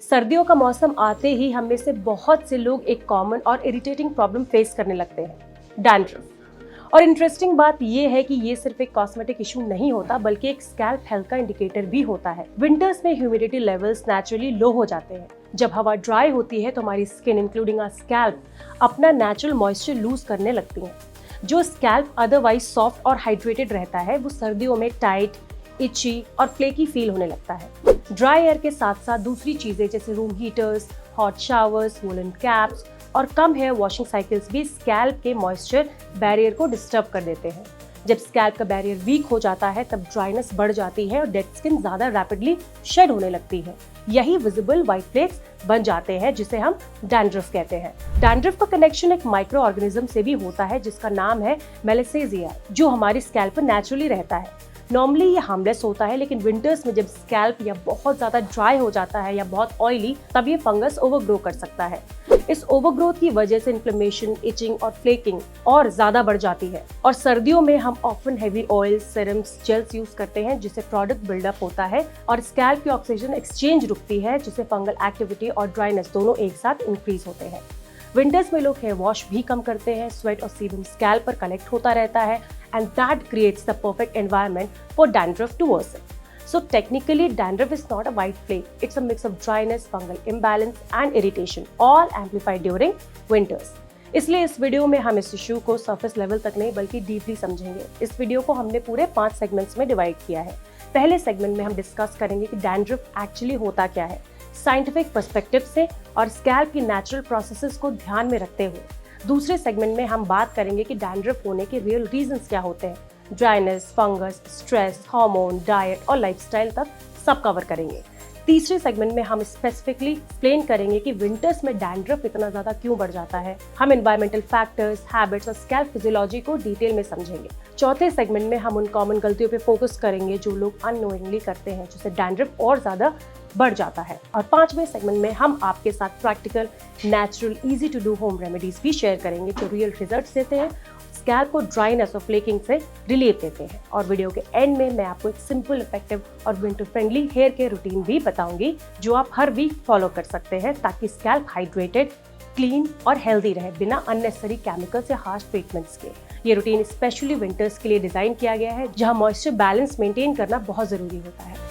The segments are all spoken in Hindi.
सर्दियों का मौसम आते ही हम में से बहुत से लोग एक कॉमन और इरिटेटिंग प्रॉब्लम फेस करने लगते हैं, डैंड्रफ। और इंटरेस्टिंग बात यह है कि ये सिर्फ एक कॉस्मेटिक इशू नहीं होता, बल्कि एक स्कैल्प हेल्थ का इंडिकेटर भी होता है। विंटर्स में ह्यूमिडिटी लेवल्स नेचुरली लो हो जाते हैं। जब हवा ड्राई होती है तो हमारी स्किन इंक्लूडिंग आवर स्कैल्प अपना नेचुरल मॉइस्चर लूज करने लगती है। जो स्कैल्प अदरवाइज सॉफ्ट और हाइड्रेटेड रहता है, वो सर्दियों में टाइट, इची और फ्लेकी फील होने लगता है। ड्राई एयर के साथ साथ दूसरी चीजें जैसे room heaters, hot showers, woollen caps और कम हेयर वॉशिंग साइकिल्स भी स्कैल्प के मॉइस्चर बैरियर को डिस्टर्ब कर देते हैं। जब स्कैल्प का बैरियर वीक हो जाता है तब ड्राइनेस बढ़ जाती है और डेड स्किन ज्यादा रैपिडली शेड होने लगती है। यही विजिबल व्हाइट फ्लेक्स बन जाते हैं, जिसे हम डैंड्रफ कहते हैं। डैंड्रफ का कनेक्शन एक माइक्रो ऑर्गेनिज्म से भी होता है जिसका नाम है मेलासेजिया, जो हमारी स्कैल्प पर नेचुरली रहता है। नॉर्मली ये हार्मलेस होता है, लेकिन विंटर्स में जब स्कैल्प या बहुत ज्यादा ड्राई हो जाता है या बहुत ऑयली, तब ये फंगस ओवरग्रो कर सकता है। इस ओवरग्रोथ की वजह से इन्फ्लेमेशन, इचिंग और फ्लेकिंग और ज्यादा बढ़ जाती है। और सर्दियों में हम often heavy oil, serums, gels use करते हैं, जिससे प्रोडक्ट बिल्डअप होता है और स्कैल्प की ऑक्सीजन एक्सचेंज रुकती है, जिससे फंगल एक्टिविटी और ड्राइनेस दोनों एक साथ इंक्रीज होते हैं। विंटर्स में लोग हेयर वॉश भी कम करते हैं, स्वेट और सीबम स्कैल्प पर कलेक्ट होता रहता है, and that creates the perfect environment for dandruff to worsen. So technically, dandruff is not a white flake. It's a mix of dryness, fungal imbalance and irritation, all amplified during winters. इसलिए इस वीडियो में हम इस इशू को सरफेस लेवल तक नहीं बल्कि डीपली समझेंगे। इस वीडियो को हमने पूरे 5 सेगमेंट्स में डिवाइड किया है। पहले सेगमेंट में हम डिस्कस करेंगे कि डैंड्रफ एक्चुअली होता क्या है, साइंटिफिक पर्सपेक्टिव से और स्कैल्प की नेचुरल प्रोसेसेस को ध्यान में रखते हुए। दूसरे सेगमेंट में हम बात करेंगे कि डैंड्रफ होने के रियल रीजंस क्या होते हैं, dryness, fungus, stress, hormone, diet और लाइफस्टाइल तक सब कवर करेंगे। तीसरे सेगमेंट में हम स्पेसिफिकली एक्सप्लेन करेंगे कि विंटर्स में डैंड्रफ इतना ज्यादा क्यों बढ़ जाता है। हम एनवायरमेंटल फैक्टर्स, हैबिट्स और स्कैल्प फिजियोलॉजी को डिटेल में समझेंगे। चौथे सेगमेंट में हम उन कॉमन गलतियों पे फोकस करेंगे जो लोग अननोइंगली करते हैं, जिससे डैंड्रफ और ज्यादा बढ़ जाता है। और 5वें सेगमेंट में हम आपके साथ practical, natural, easy to do home remedies भी शेयर करेंगे जो रियल रिजल्ट्स देते हैं, स्कैल्प को ड्राइनेस और फ्लेकिंग से रिलीफ देते हैं। और वीडियो के एंड में मैं आपको एक सिंपल, इफेक्टिव और winter friendly hair care routine भी बताऊंगी जो आप हर वीक फॉलो कर सकते हैं, ताकि स्कैल्प हाइड्रेटेड, क्लीन और हेल्दी रहे बिना अननेसेसरी केमिकल्स या हार्श ट्रीटमेंट्स के। ये रूटीन स्पेशली विंटर्स के लिए डिजाइन किया गया है, जहां मॉइस्चर बैलेंस मेंटेन करना बहुत जरूरी होता है।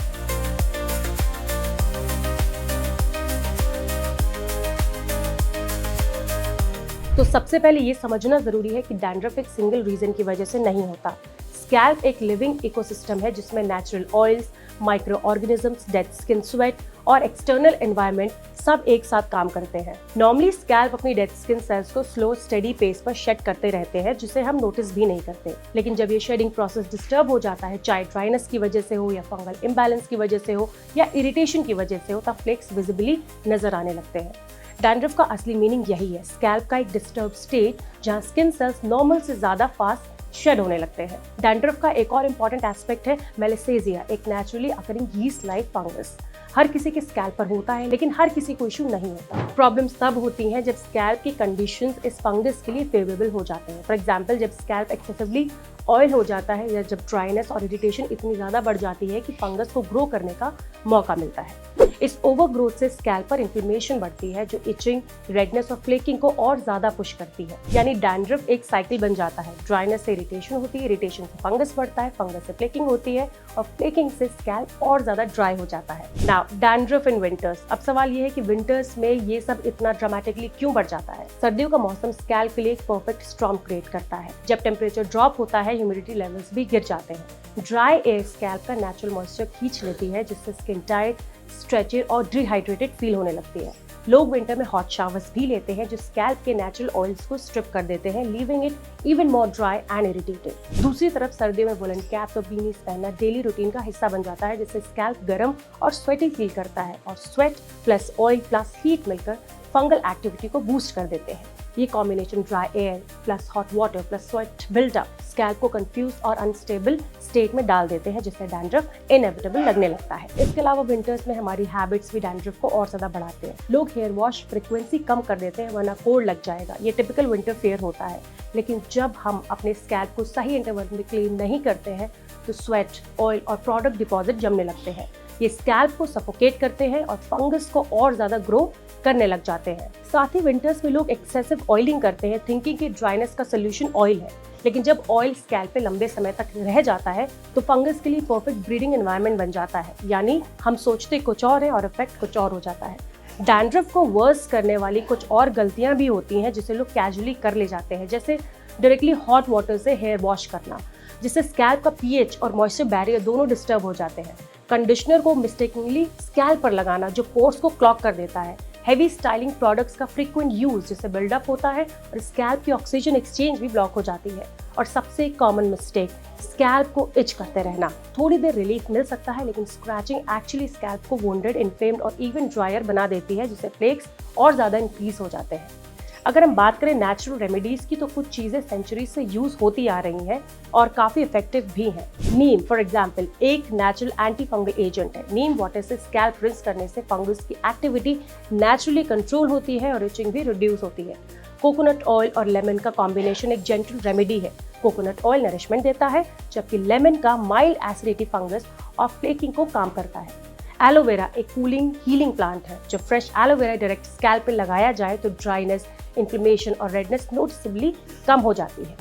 तो सबसे पहले ये समझना जरूरी है कि डैंड्रफ एक सिंगल रीजन की वजह से नहीं होता। स्कैल्प एक लिविंग इकोसिस्टम है जिसमें natural oils, micro organisms, dead skin, sweat और एक्सटर्नल एनवायरनमेंट सब एक साथ काम करते हैं। नॉर्मली स्कैल्प अपनी डेड स्किन सेल्स को स्लो स्टेडी पेस पर शेड करते रहते हैं, जिसे हम नोटिस भी नहीं करते। लेकिन जब ये शेडिंग प्रोसेस डिस्टर्ब हो जाता है, चाहे ड्राइनेस की वजह से हो या फंगल इम्बैलेंस की वजह से हो या इरिटेशन की वजह से हो, तब फ्लेक्स विजिबली नजर आने लगते हैं। डैंड्रफ का असली मीनिंग यही है, स्कैल्प का एक डिस्टर्ब स्टेट जहां स्किन सेल्स नॉर्मल से ज्यादा फास्ट शेड होने लगते हैं। डैंड्रफ का एक और इम्पॉर्टेंट एस्पेक्ट है मेलासेजिया, एक naturally occurring yeast like fungus. हर किसी के स्कैल्प पर होता है, लेकिन हर किसी को इशू नहीं होता। प्रॉब्लम्स तब होती हैं जब स्कैल्प की कंडीशंस इस फंगस के लिए फेवरेबल हो जाते हैं। फॉर एग्जांपल, जब स्कैल्प एक्सेसिवली ऑयल हो जाता है या जब ड्राइनेस और इरिटेशन इतनी ज्यादा बढ़ जाती है कि फंगस को ग्रो करने का मौका मिलता है। इस ओवरग्रोथ से स्कैल्प पर इन्फ्लेमेशन बढ़ती है, जो इचिंग, रेडनेस और फ्लेकिंग को और ज्यादा पुश करती है। यानी डैंड्रफ एक साइकिल बन जाता है। ड्राइनेस से इरिटेशन होती है, इरिटेशन से फंगस बढ़ता है, फंगस से फ्लेकिंग होती है और फ्लेकिंग से स्कैल्प और ज्यादा ड्राई हो जाता है। Now dandruff in winters. अब सवाल ये है कि विंटर्स में ये सब इतना ड्रामेटिकली क्यों बढ़ जाता है। सर्दियों का मौसम स्कैल्प के लिए एक परफेक्ट स्टॉर्म क्रिएट करता है। जब टेम्परेचर ड्रॉप होता है, ह्यूमिडिटी लेवल्स भी गिर जाते हैं। ड्राई एयर स्कैल्प का नेचुरल मॉइस्चर खींच लेती है, जिससे स्किन टाइट, स्ट्रेची और डिहाइड्रेटेड फील होने लगती है। लोग विंटर में हॉट शावर्स भी लेते हैं, जो स्कैल्प के नेचुरल ऑयल्स को स्ट्रिप कर देते हैं, leaving it even more dry and irritated. दूसरी तरफ सर्दियों में वुलन कैप्स और बीनीज पहनना डेली रूटीन का हिस्सा बन जाता है, जिससे स्कैल्प गर्म और स्वेटी फील करता है और sweat plus oil plus heat मिलकर फंगल एक्टिविटी को बूस्ट कर देते हैं। ये combination dry air plus hot water plus sweat buildup scalp को कंफ्यूज और अनस्टेबल स्टेट में डाल देते हैं, जिससे डैंड्रफ इनएविटेबल लगने लगता है। इसके अलावा विंटर्स में हमारी हैबिट्स भी डैंड्रफ को और ज्यादा बढ़ाते हैं। लोग हेयर वॉश फ्रीक्वेंसी कम कर देते हैं, वरना कोल्ड लग जाएगा। ये टिपिकल विंटर फेयर होता है। लेकिन जब हम अपने स्कैल्प को सही इंटरवल में क्लीन नहीं करते हैं, तो स्वेट, ऑयल और प्रोडक्ट डिपॉजिट जमने लगते हैं। ये स्कैल्प को सफोकेट करते हैं और फंगस को और ज्यादा ग्रो करने लग जाते हैं। साथ ही विंटर्स में लोग एक्सेसिव ऑयलिंग करते हैं, थिंकिंग कि ड्राइनेस का सोल्यूशन ऑयल है, लेकिन जब ऑयल स्कैल्प पे लंबे समय तक रह जाता है तो फंगस के लिए परफेक्ट ब्रीडिंग एनवायरनमेंट बन जाता है। यानी हम सोचते कुछ और है और इफेक्ट कुछ और हो जाता है। डैंड्रफ को वर्स करने वाली कुछ और गलतियां भी होती हैं जिसे लोग कैजुअली कर ले जाते हैं, जैसे डायरेक्टली हॉट वाटर से हेयर वॉश करना, जिससे स्कैल्प का पीएच और मॉइस्चर बैरियर दोनों डिस्टर्ब हो जाते हैं। कंडीशनर को मिस्टेकनली स्कैल्प पर लगाना जो पोर्स को क्लॉग कर देता है। हेवी स्टाइलिंग प्रोडक्ट्स का फ्रीक्वेंट यूज जिससे बिल्डअप होता है और स्कैल्प की ऑक्सीजन एक्सचेंज भी ब्लॉक हो जाती है। और सबसे कॉमन मिस्टेक, स्कैल्प को इच करते रहना। थोड़ी देर रिलीफ मिल सकता है, लेकिन स्क्रैचिंग एक्चुअली स्कैल्प को वुंडेड, इन्फ्लेम्ड और इवन ड्रायर बना देती है, जिससे फ्लेक्स और ज्यादा इंक्रीज हो जाते हैं। अगर हम बात करें नेचुरल रेमेडीज की, तो कुछ चीजें सेंचुरी से यूज होती आ रही हैं और काफी इफेक्टिव भी हैं। नीम फॉर एग्जांपल एक नेचुरल एंटी फंगल एजेंट है। नीम वाटर से स्कैल्प रिंस करने से फंगस की एक्टिविटी नेचुरली कंट्रोल होती है और इचिंग भी रिड्यूस होती है। कोकोनट ऑयल और लेमन का कॉम्बिनेशन एक जेंटल रेमेडी है। कोकोनट ऑयल नरिशमेंट देता है, जबकि लेमन का माइल्ड एसिडिटी फंगस और फ्लेकिंग को काम करता है। एलोवेरा एक कूलिंग हीलिंग प्लांट है। जब फ्रेश एलोवेरा डायरेक्ट स्कैल्प पे लगाया जाए तो ड्राइनेस, इन्फ्लेमेशन और रेडनेस नोटिसेबली कम हो जाती है।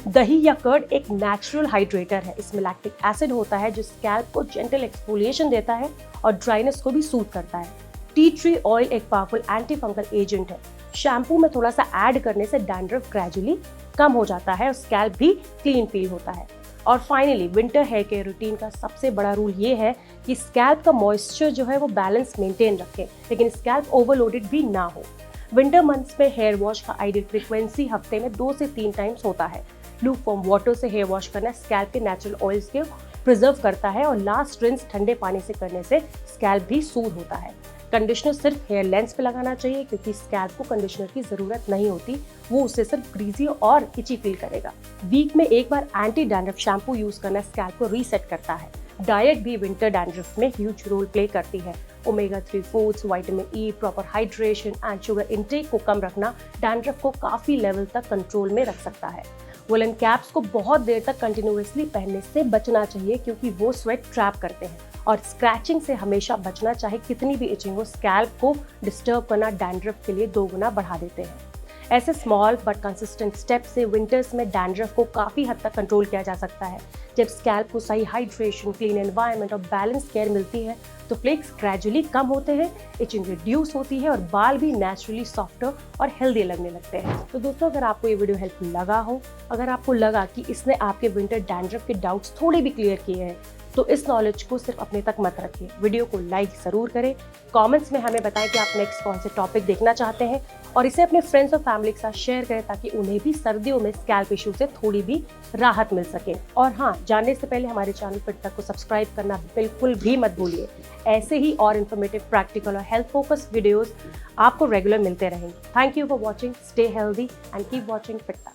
दही या कर्ड एक नेचुरल हाइड्रेटर है। इसमें लैक्टिक एसिड होता है जो स्कैल्प को जेंटल एक्सफोलिएशन देता है और ड्राइनेस को भी सूट करता है। टी ट्री ऑयल एक पावरफुल एंटी फंगल एजेंट है। शैम्पू में थोड़ा सा ऐड करने से डैंड्रफ ग्रेजुअली कम हो जाता है और स्कैल्प भी क्लीन फील होता है। और finally winter hair care routine का सबसे बड़ा रूल ये है कि स्कैल्प का मॉइस्चर जो है वो बैलेंस मेंटेन रखें, लेकिन स्कैल्प ओवरलोडेड भी ना हो। विंटर मंथ्स में हेयर वॉश का आइडियल फ्रीक्वेंसी हफ्ते में 2 से 3 टाइम्स होता है। लूकवार्म वाटर से हेयर वॉश करना स्कैल्प के नेचुरल ऑयल्स को प्रिजर्व करता है और लास्ट रिंस ठंडे पानी से करने से स्कैल्प भी सूद होता है। कंडीशनर सिर्फ हेयर लेंस पे लगाना चाहिए, क्योंकि स्कैल्प को कंडीशनर की जरूरत नहीं होती, वो उससे सिर्फ ग्रीजी और इची फील करेगा। वीक में एक बार एंटी डैंड्रफ शैम्पू यूज करना स्कैल्प को रीसेट करता है। डाइट भी विंटर डैंड्रफ में ह्यूज रोल प्ले करती है। Omega 3 foods, vitamin E, proper hydration and sugar intake को कम रखना डैंड्रफ को काफी लेवल तक कंट्रोल में रख सकता है। वुलन कैप्स को बहुत देर तक कंटिन्यूअसली पहनने से बचना चाहिए, क्योंकि वो स्वेट ट्रैप करते हैं। और स्क्रैचिंग से हमेशा बचना, चाहे कितनी भी इचिंग हो। स्कैल्प को डिस्टर्ब करना डैंड्रफ के लिए 2 गुना बढ़ा देते हैं। ऐसे स्मॉल बट कंसिस्टेंट स्टेप से विंटर्स में डैंड्रफ को काफी हद तक कंट्रोल किया जा सकता है। जब स्कैल्प को सही हाइड्रेशन, क्लीन एनवायरनमेंट और बैलेंस केयर मिलती है तो फ्लेक्स ग्रेजुअली कम होते हैं, इचिंग रिड्यूस होती है और बाल भी नेचुरली सॉफ्टर और हेल्दी लगने लगते हैं। तो दोस्तों, अगर आपको ये वीडियो हेल्पफुल लगा हो, अगर आपको लगा कि इसने आपके विंटर डैंड्रफ के डाउट्स थोड़े भी क्लियर किए हैं, तो इस नॉलेज को सिर्फ अपने तक मत रखिए। वीडियो को लाइक जरूर करें, कमेंट्स में हमें बताएं कि आप नेक्स्ट कौन से टॉपिक देखना चाहते हैं और इसे अपने फ्रेंड्स और फैमिली के साथ शेयर करें, ताकि उन्हें भी सर्दियों में स्कैल्प इशू से थोड़ी भी राहत मिल सके। और हाँ, जानने से पहले हमारे चैनल फिट तक को सब्सक्राइब करना बिल्कुल भी मत भूलिए। ऐसे ही और इन्फॉर्मेटिव, प्रैक्टिकल और हेल्थ फोकस्ड वीडियोस आपको रेगुलर मिलते रहेंगे। Thank you for watching, stay healthy and keep watching fit तक।